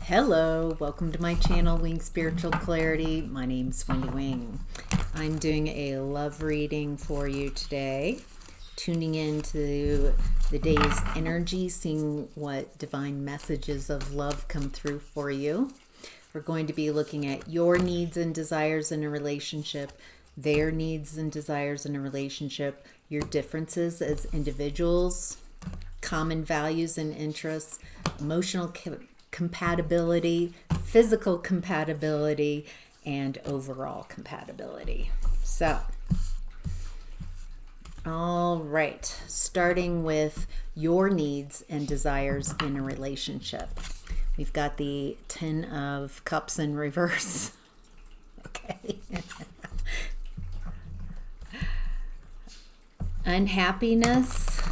Hello, welcome to my channel, Wing Spiritual Clarity. My name's Wendy Wing. I'm doing a love reading for you today, tuning into the day's energy, seeing what divine messages of love come through for you. We're going to be looking at your needs and desires in a relationship, their needs and desires in a relationship, your differences as individuals, common values and interests, emotional compatibility, physical compatibility, and overall compatibility. So, all right, starting with your needs and desires in a relationship. We've got the 10 of Cups in reverse. Okay. Unhappiness.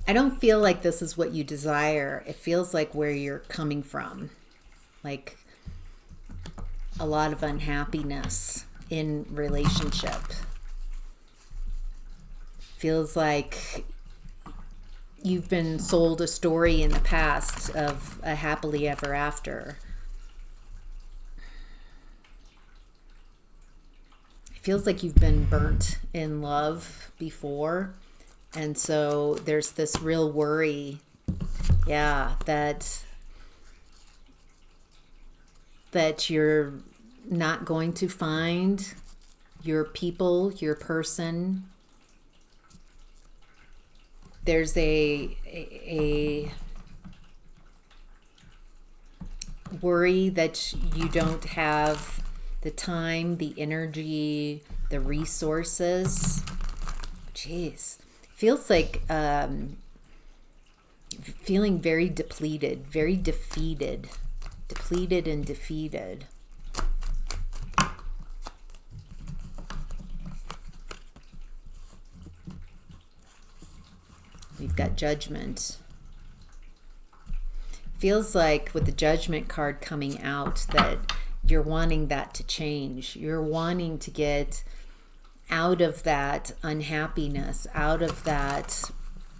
I don't feel like this is what you desire. It feels like where you're coming from. Like a lot of unhappiness in relationship. Feels like you've been sold a story in the past of a happily ever after. It feels like you've been burnt in love before. And so there's this real worry, that you're not going to find your people, your person. There's a worry that you don't have the time, the energy, the resources. Jeez. Feels like feeling very depleted, very defeated and defeated. We've got Judgment. Feels like with the Judgment card coming out that you're wanting that to change. You're wanting to get out of that unhappiness, out of that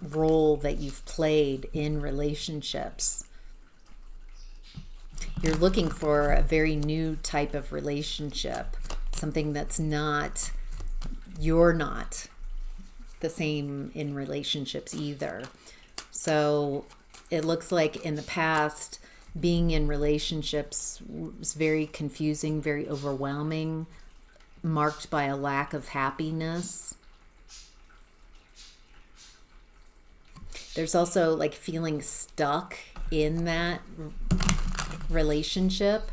role that you've played in relationships. You're looking for a very new type of relationship, something that's not, you're not the same in relationships either. So it looks like in the past, being in relationships was very confusing, very overwhelming, marked by a lack of happiness. There's also like feeling stuck in that relationship.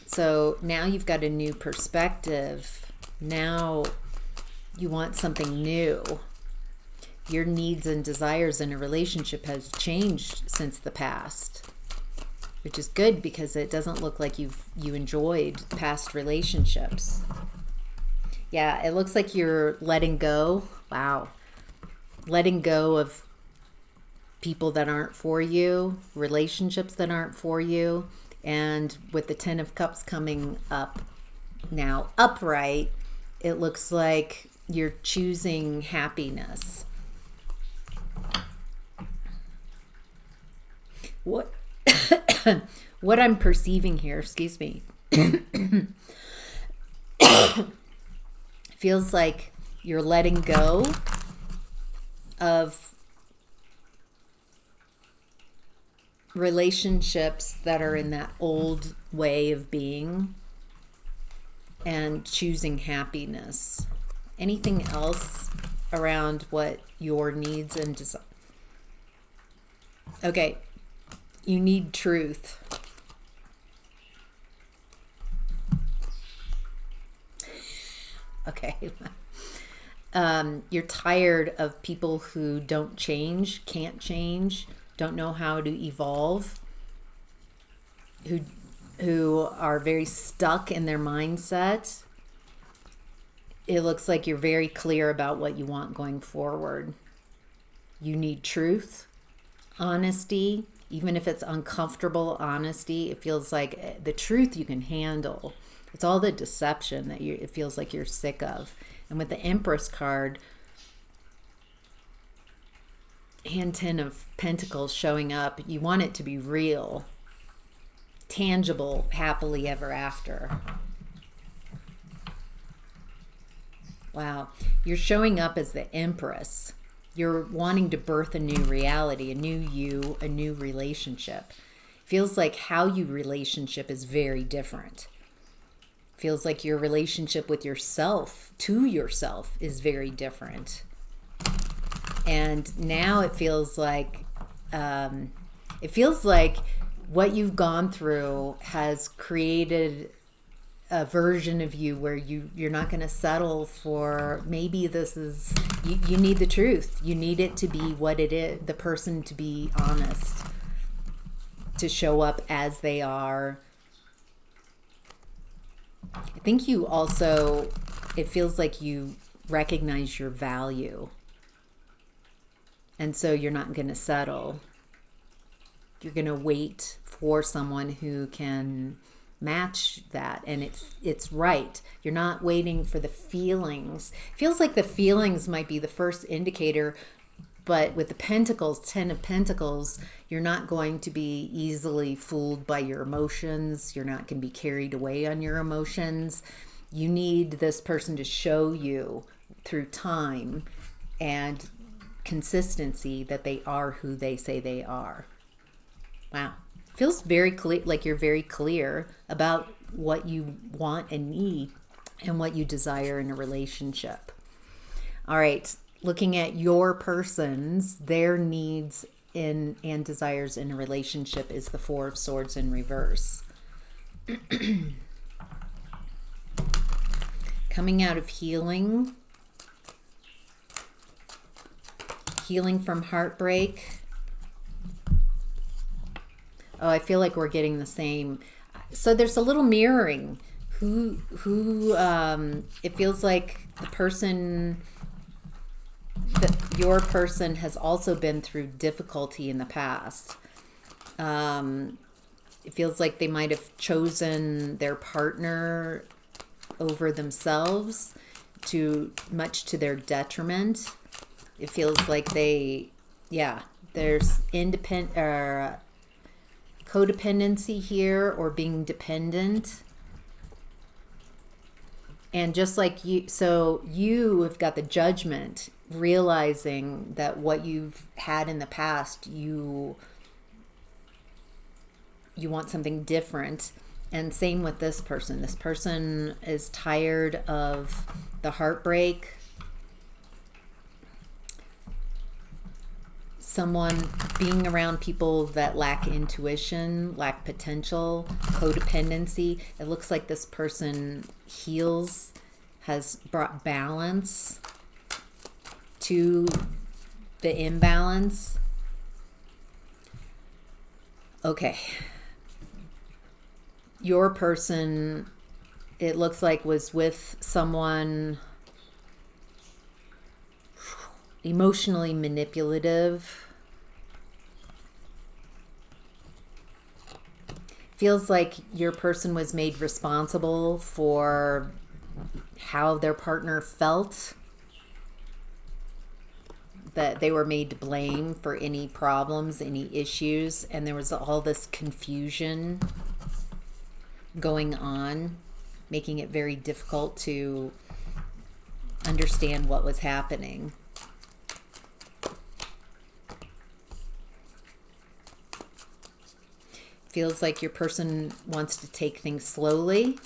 So now you've got a new perspective. Now you want something new. Your needs and desires in a relationship has changed since the past, which is good because it doesn't look like you enjoyed past relationships. Yeah, it looks like you're letting go. Wow. Letting go of people that aren't for you, relationships that aren't for you. And with the 10 of Cups coming up now upright, it looks like you're choosing happiness. What I'm perceiving here, excuse me, feels like you're letting go of relationships that are in that old way of being and choosing happiness. Anything else around what your needs and desires? Okay. You need truth. Okay. You're tired of people who don't change, can't change, don't know how to evolve, who are very stuck in their mindset. It looks like you're very clear about what you want going forward. You need truth, honesty. Even if it's uncomfortable honesty, it feels like the truth you can handle. It's all the deception that it feels like you're sick of. And with the Empress card, hand 10 of Pentacles showing up, you want it to be real, tangible, happily ever after. Wow. You're showing up as the Empress. You're wanting to birth a new reality, a new you, a new relationship. Feels like how you relationship is very different. Feels like your relationship with yourself, to yourself, is very different. And now it feels like what you've gone through has created a version of you where you're not going to settle for, maybe this is, you need the truth. You need it to be what it is, the person to be honest, to show up as they are. I think you also, it feels like you recognize your value. And so you're not going to settle. You're going to wait for someone who can match that, and it's right. You're not waiting for the feelings. Feels like the feelings might be the first indicator, but with the Pentacles, 10 of Pentacles, you're not going to be easily fooled by your emotions. You're not going to be carried away on your emotions. You need this person to show you through time and consistency that they are who they say they are. Wow. Feels very clear, like you're very clear about what you want and need and what you desire in a relationship. All right, looking at your person's, their needs and desires in a relationship is the Four of Swords in reverse. Coming out of healing from heartbreak. Oh, I feel like we're getting the same. So there's a little mirroring. It feels like the person, your person has also been through difficulty in the past. It feels like they might have chosen their partner over themselves, much to their detriment. It feels like there's codependency here, or being dependent. And just like you, so you have got the Judgment, realizing that what you've had in the past, you want something different. And same with this person. This person is tired of the heartbreak. Someone being around people that lack intuition, lack potential, codependency. It looks like this person has brought balance to the imbalance. Okay. Your person, it looks like, was with someone emotionally manipulative. Feels like your person was made responsible for how their partner felt. That they were made to blame for any problems, any issues, and there was all this confusion going on, making it very difficult to understand what was happening. Feels like your person wants to take things slowly.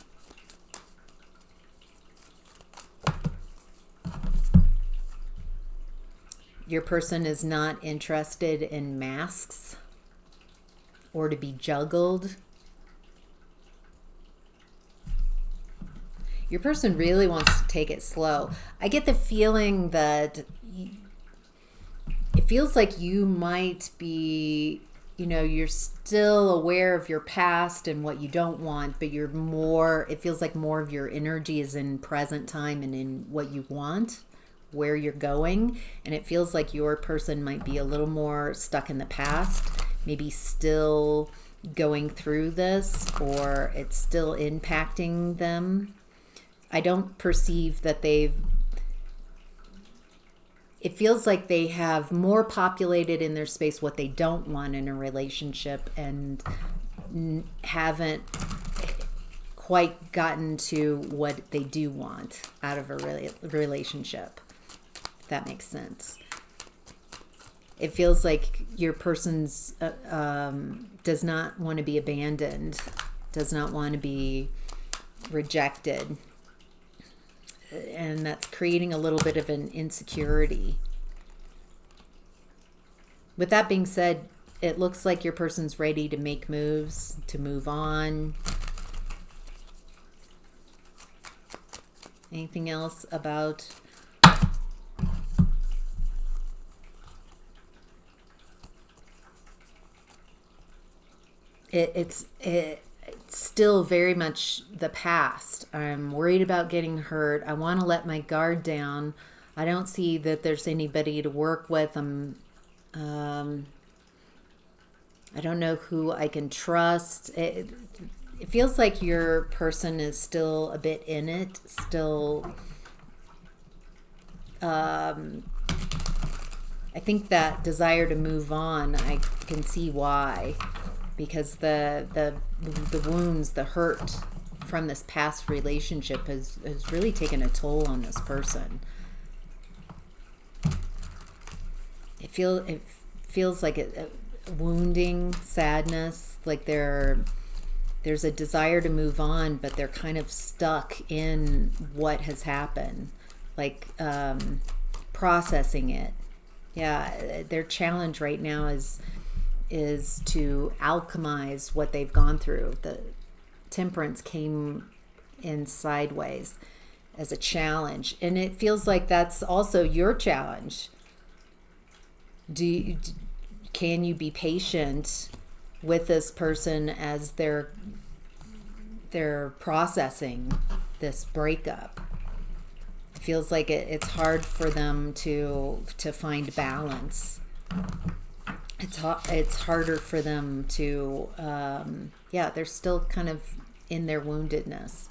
Your person is not interested in masks or to be juggled. Your person really wants to take it slow. I get the feeling that it feels like you might be, you're still aware of your past and what you don't want, but it feels like more of your energy is in present time and in what you want, where you're going. And it feels like your person might be a little more stuck in the past, maybe still going through this, or it's still impacting them. I don't perceive that it feels like they have more populated in their space what they don't want in a relationship, and haven't quite gotten to what they do want out of a relationship, if that makes sense. It feels like your person's does not want to be abandoned, does not want to be rejected, and that's creating a little bit of an insecurity. With that being said, it looks like your person's ready to make moves, to move on. Anything else about it's still very much the past. I'm worried about getting hurt. I want to let my guard down. I don't see that there's anybody to work with. I don't know who I can trust. It feels like your person is still a bit in it, still. I think that desire to move on, I can see why, because the wounds, the hurt from this past relationship has really taken a toll on this person. It feels like a wounding, sadness, like there's a desire to move on, but they're kind of stuck in what has happened, like processing it. Yeah, their challenge right now is to alchemize what they've gone through. The Temperance came in sideways as a challenge, and it feels like that's also your challenge. Can you be patient with this person as they're processing this breakup? It feels like it's hard for them to find balance. It's harder for them to they're still kind of in their woundedness.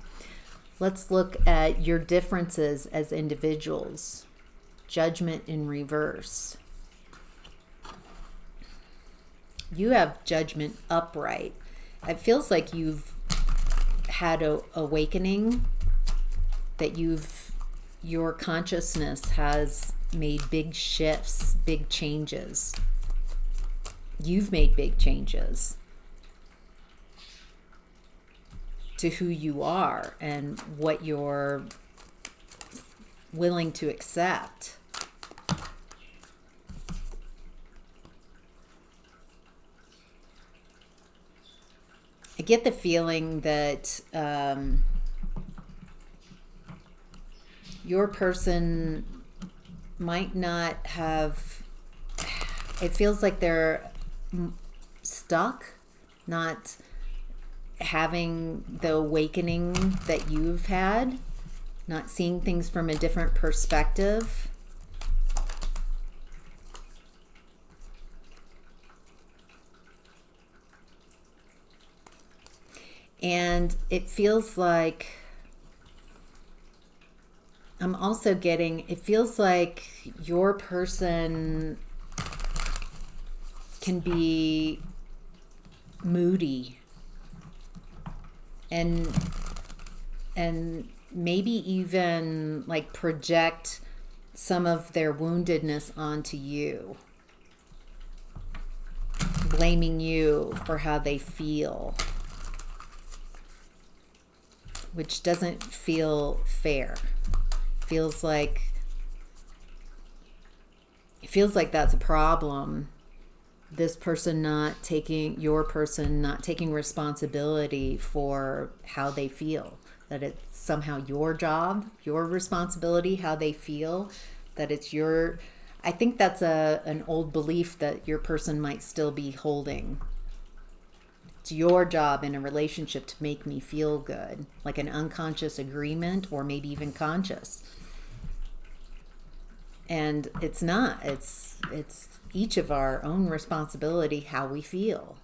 Let's look at your differences as individuals. Judgment in reverse. You have Judgment upright. It feels like you've had a awakening, that your consciousness has made big shifts, big changes. You've made big changes to who you are and what you're willing to accept. I get the feeling that your person might not have, it feels like they're stuck, not having the awakening that you've had, not seeing things from a different perspective. And it feels like I'm also getting, it feels like your person can be moody and maybe even like project some of their woundedness onto you, blaming you for how they feel, which doesn't feel fair. Feels like that's a problem. This person not taking, your person not taking responsibility for how they feel. That it's somehow your job, your responsibility, how they feel. That it's your, I think that's an old belief that your person might still be holding. It's your job in a relationship to make me feel good, like an unconscious agreement, or maybe even conscious. And it's not. It's each of our own responsibility how we feel.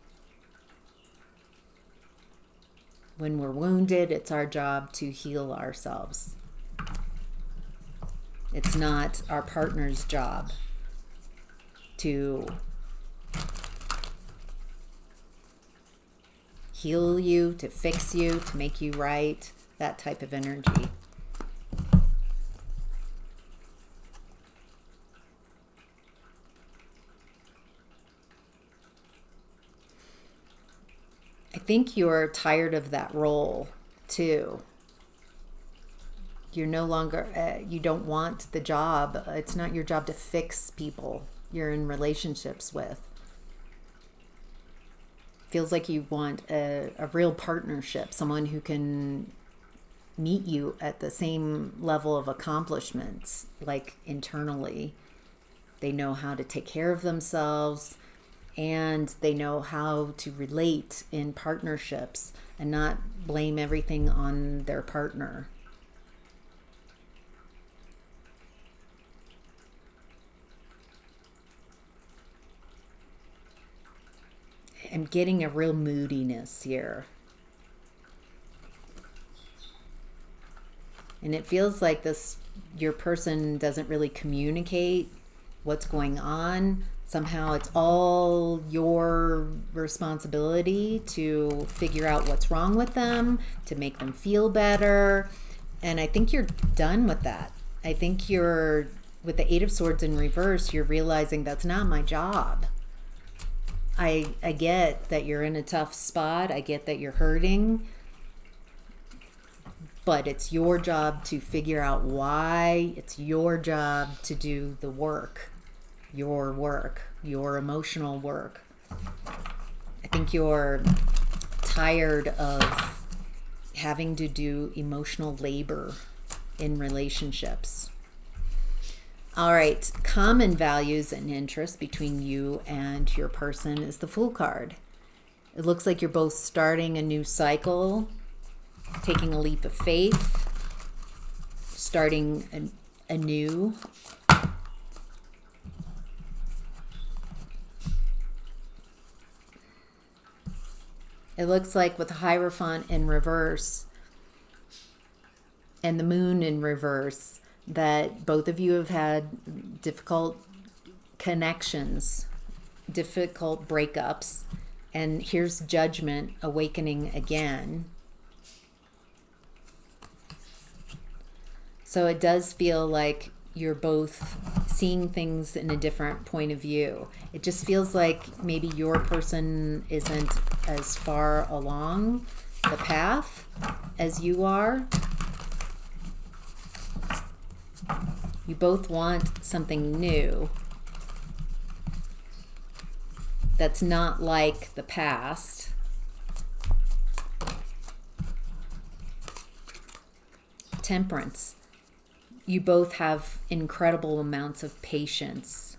When we're wounded, it's our job to heal ourselves. It's not our partner's job to heal you, to fix you, to make you right, that type of energy. I think you're tired of that role too. You're no longer, you don't want the job. It's not your job to fix people you're in relationships with. Feels like you want a real partnership, someone who can meet you at the same level of accomplishments, like internally. They know how to take care of themselves, and they know how to relate in partnerships and not blame everything on their partner. I'm getting a real moodiness here. And it feels like your person doesn't really communicate what's going on. Somehow it's all your responsibility to figure out what's wrong with them, to make them feel better. And I think you're done with that. I think with the Eight of Swords in reverse, you're realizing that's not my job. I get that you're in a tough spot. I get that you're hurting. But it's your job to figure out why. It's your job to do the work. Your emotional work. I think you're tired of having to do emotional labor in relationships. All right, common values and interests between you and your person is the Fool card. It looks like you're both starting a new cycle, taking a leap of faith, starting anew. It looks like with the Hierophant in reverse and the Moon in reverse, that both of you have had difficult connections, difficult breakups, and here's Judgment awakening again. So it does feel like you're both seeing things in a different point of view. It just feels like maybe your person isn't as far along the path as you are. You both want something new that's not like the past. Temperance. You both have incredible amounts of patience.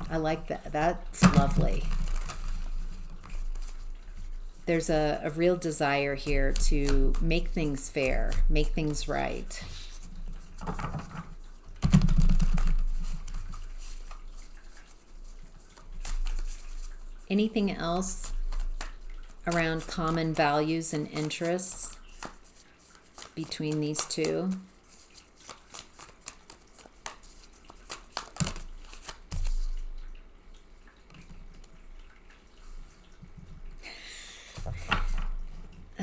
I like that. That's lovely. There's a real desire here to make things fair, make things right. Anything else around common values and interests between these two?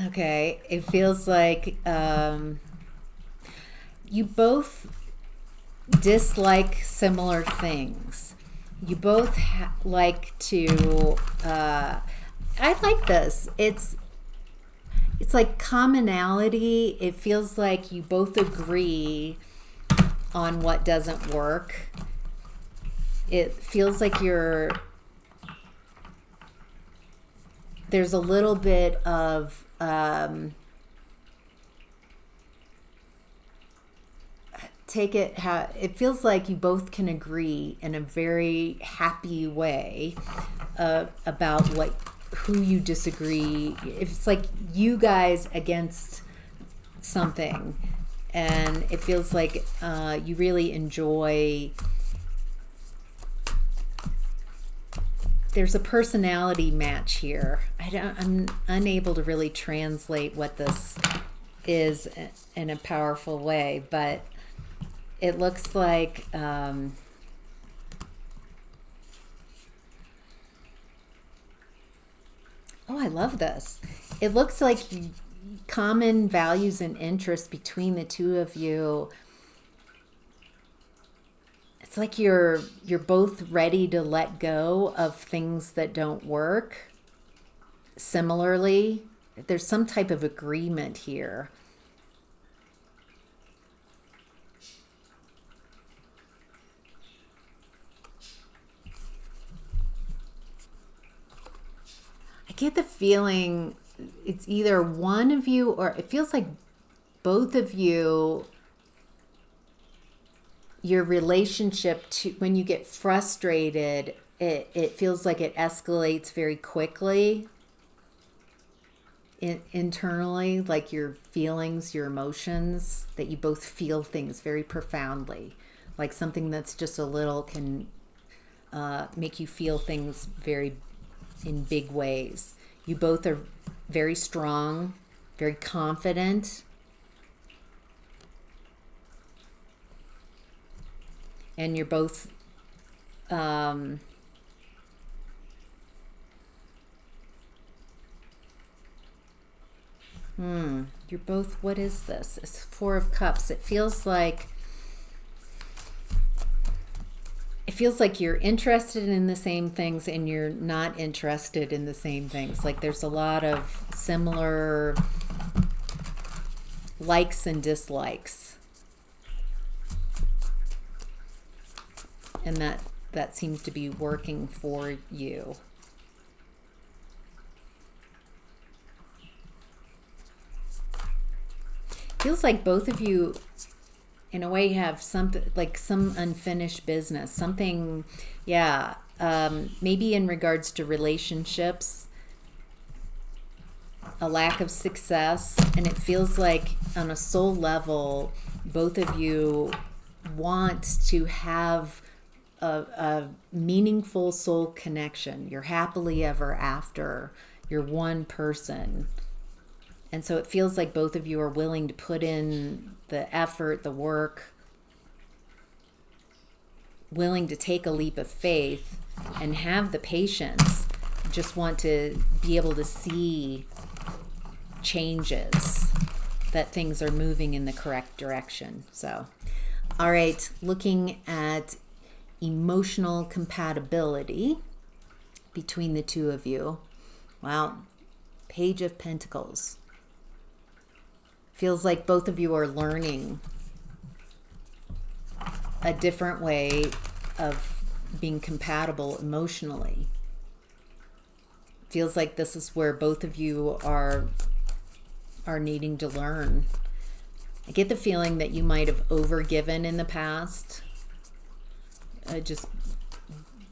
Okay, it feels like you both dislike similar things. You both like to, I like this. It's like commonality. It feels like you both agree on what doesn't work. It feels like there's a little bit of it feels like you both can agree in a very happy way about who you disagree. It's like you guys against something, and it feels like you really enjoy. There's a personality match here. I'm unable to really translate what this is in a powerful way, but it looks like oh, I love this. It looks like common values and interests between the two of you. It's like you're both ready to let go of things that don't work. Similarly, there's some type of agreement here. I get the feeling it's either one of you, or it feels like both of you, your relationship, to when you get frustrated, it feels like it escalates very quickly internally, like your feelings, your emotions, that you both feel things very profoundly. Like something that's just a little can make you feel things very in big ways. You both are very strong, very confident, and you're both you're both, what is this? It's Four of Cups. It feels like you're interested in the same things and you're not interested in the same things. Like there's a lot of similar likes and dislikes. And that seems to be working for you. Feels like both of you in a way have something, like some unfinished business, something, yeah, maybe in regards to relationships, a lack of success. And it feels like on a soul level, both of you want to have a meaningful soul connection. You're happily ever after. You're one person. And so it feels like both of you are willing to put in the effort, the work, willing to take a leap of faith and have the patience. Just want to be able to see changes, that things are moving in the correct direction. So, all right, looking at emotional compatibility between the two of you. Wow, Page of Pentacles. Feels like both of you are learning a different way of being compatible emotionally. Feels like this is where both of you are needing to learn. I get the feeling that you might have overgiven in the past.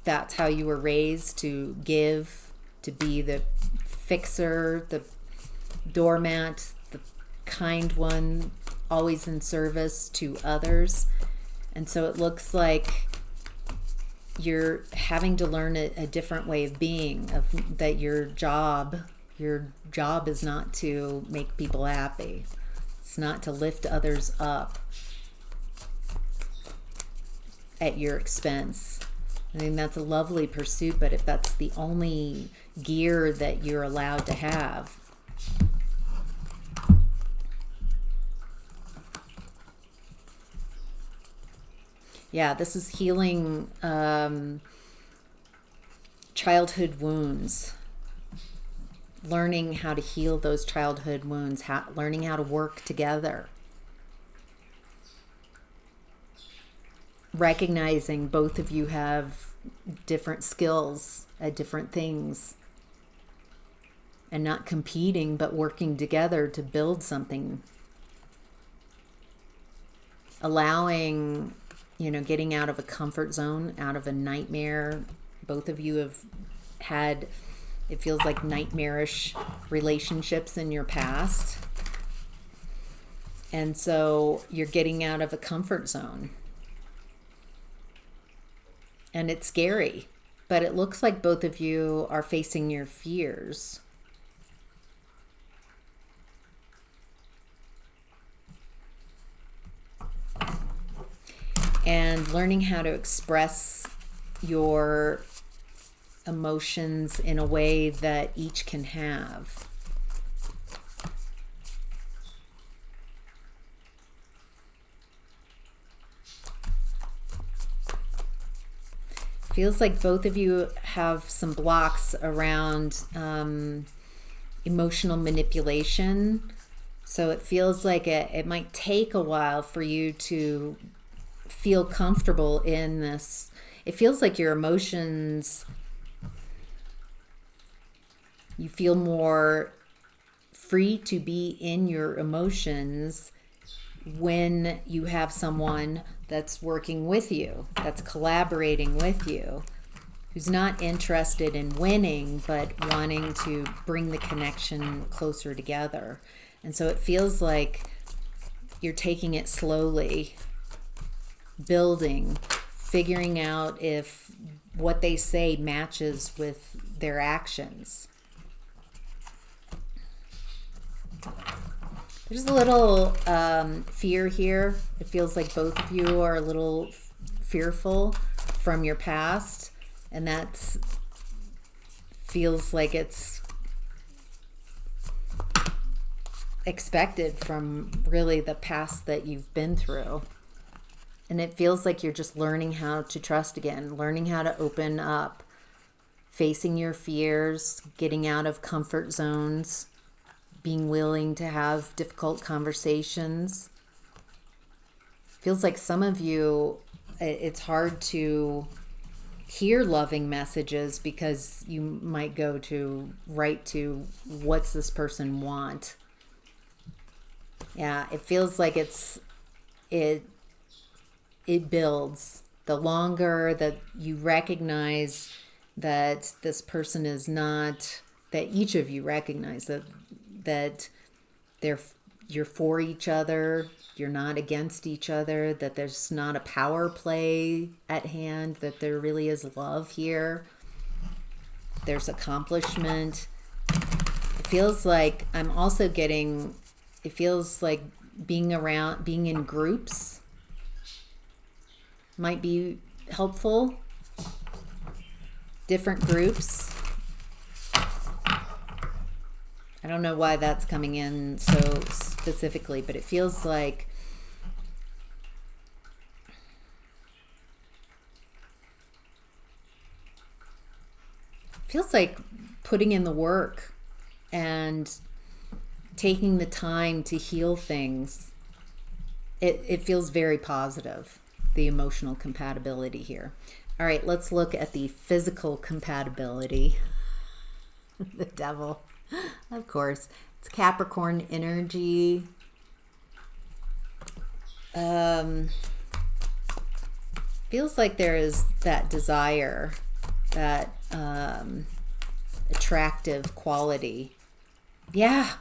That's how you were raised, to give, to be the fixer, the doormat, the kind one, always in service to others. And so it looks like you're having to learn a different way of being, that your job is not to make people happy. It's not to lift others up at your expense. I mean, that's a lovely pursuit, but if that's the only gear that you're allowed to have, yeah, this is healing childhood wounds, learning how to heal those childhood wounds, learning how to work together, recognizing both of you have different skills at different things, and not competing but working together to build something, allowing, getting out of a comfort zone, out of a nightmare. Both of you have had, it feels like, nightmarish relationships in your past. And so you're getting out of a comfort zone. And it's scary, but it looks like both of you are facing your fears. learning how to express your emotions in a way that each can have. Feels like both of you have some blocks around emotional manipulation. So it feels like it might take a while for you to feel comfortable in this. It feels like your emotions, you feel more free to be in your emotions when you have someone that's working with you, that's collaborating with you, who's not interested in winning, but wanting to bring the connection closer together. And so it feels like you're taking it slowly, building, figuring out if what they say matches with their actions. There's a little fear here. It feels like both of you are a little fearful from your past, and that feels like it's expected from really the past that you've been through. And it feels like you're just learning how to trust again, learning how to open up, facing your fears, getting out of comfort zones, being willing to have difficult conversations. Feels like some of you, it's hard to hear loving messages because you might go to right to what's this person want. Yeah, it feels like it builds. The longer that you recognize that this person is not, that each of you recognize that you're for each other, you're not against each other, that there's not a power play at hand, that there really is love here. There's accomplishment. It feels like I'm also getting, it feels like being in groups might be helpful. Different groups. I don't know why that's coming in so specifically, but it feels like putting in the work and taking the time to heal things. It feels very positive, the emotional compatibility here. All right, let's look at the physical compatibility. The devil. Of course, it's Capricorn energy. Feels like there is that desire, that attractive quality. Yeah.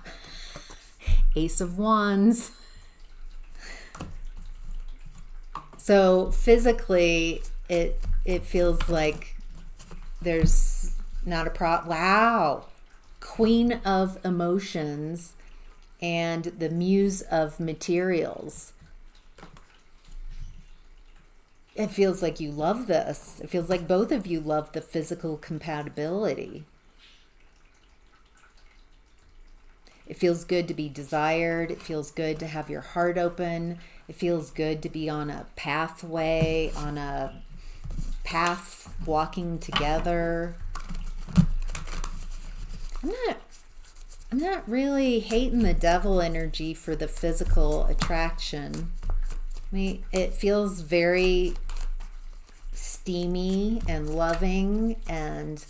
Ace of Wands. So physically, it feels like there's not a problem. Wow. Queen of Emotions and the Muse of Materials. It feels like you love this. It feels like both of you love the physical compatibility. It feels good to be desired. It feels good to have your heart open. It feels good to be on a pathway, on a path walking together. I'm not really hating the devil energy for the physical attraction. I mean, it feels very steamy and loving, and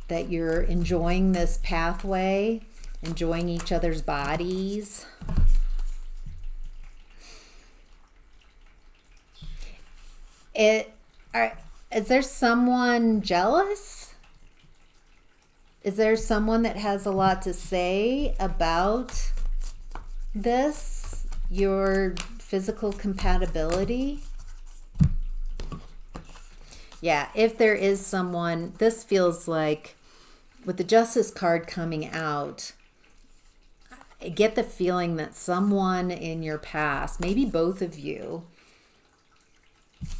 that you're enjoying this pathway, enjoying each other's bodies. Is there someone jealous? Is there someone that has a lot to say about this, your physical compatibility? Yeah, if there is someone, this feels like, with the Justice card coming out, I get the feeling that someone in your past, maybe both of you,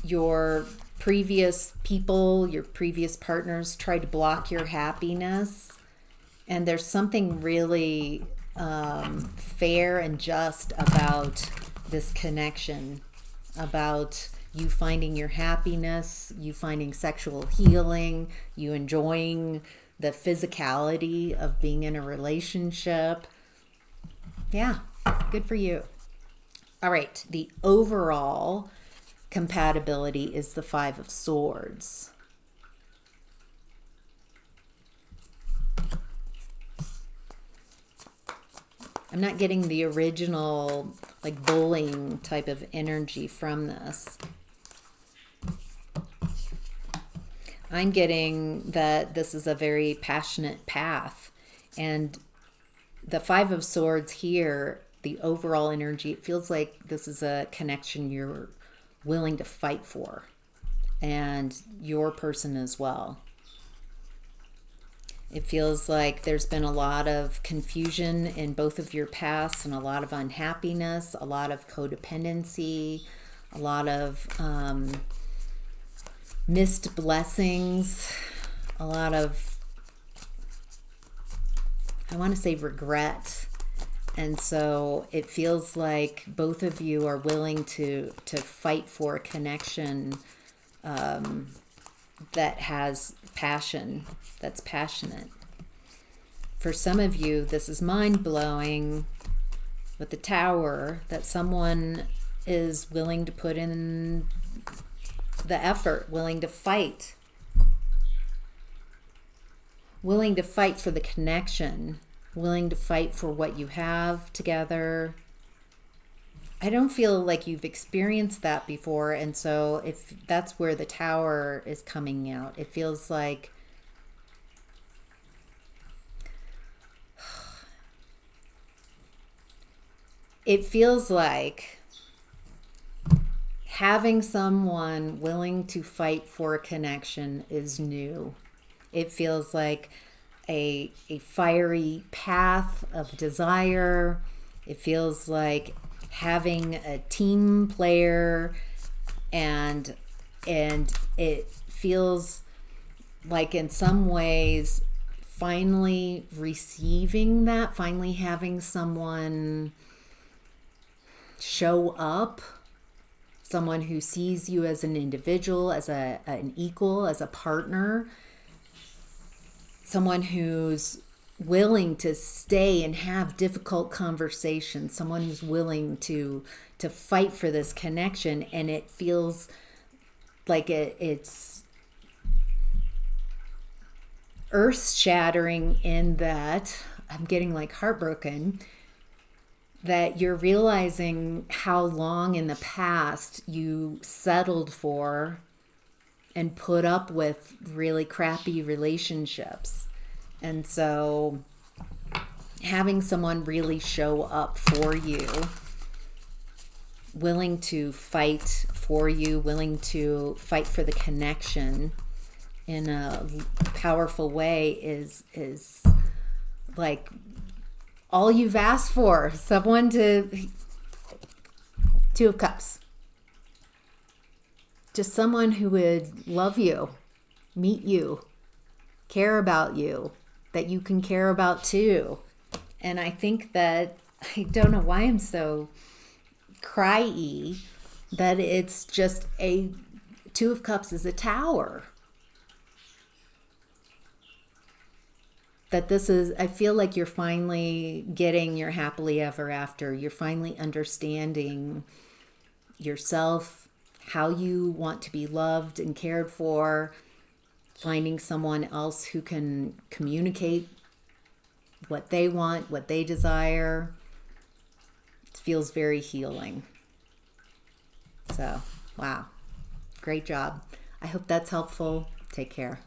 your previous people, your previous partners tried to block your happiness. And there's something really fair and just about this connection, about you finding your happiness, you finding sexual healing, you enjoying the physicality of being in a relationship. Yeah, good for you. All right, the overall compatibility is the Five of Swords. I'm not getting the original, like, bullying type of energy from this. I'm getting that this is a very passionate path. And the Five of Swords here, the overall energy, it feels like this is a connection you're willing to fight for. And your person as well. It feels like there's been a lot of confusion in both of your paths and a lot of unhappiness, a lot of codependency, a lot of missed blessings, a lot of, I want to say, regret. And so it feels like both of you are willing to fight for a connection that has passion, that's passionate. For some of you, this is mind-blowing with the Tower, that someone is willing to put in the effort, willing to fight for the connection, willing to fight for what you have together. I don't feel like you've experienced that before, and so if that's where the Tower is coming out, it feels like having someone willing to fight for a connection is new. It feels like a fiery path of desire. It feels like having a team player, and it feels like in some ways finally receiving that, finally having someone show up, someone who sees you as an individual, as an equal, as a partner, someone who's willing to stay and have difficult conversations, someone who's willing to fight for this connection. And it feels like it's earth-shattering in that I'm getting like heartbroken, that you're realizing how long in the past you settled for and put up with really crappy relationships. And so having someone really show up for you, willing to fight for you, willing to fight for the connection in a powerful way is like all you've asked for. Someone to, Two of Cups. Just someone who would love you, meet you, care about you, that you can care about too. And I think that, I don't know why I'm so cry-y, that it's just a Two of Cups is a Tower. That this is, I feel like you're finally getting your happily ever after. You're finally understanding yourself, how you want to be loved and cared for, finding someone else who can communicate what they want, what they desire. It feels very healing. So, wow. Great job. I hope that's helpful. Take care.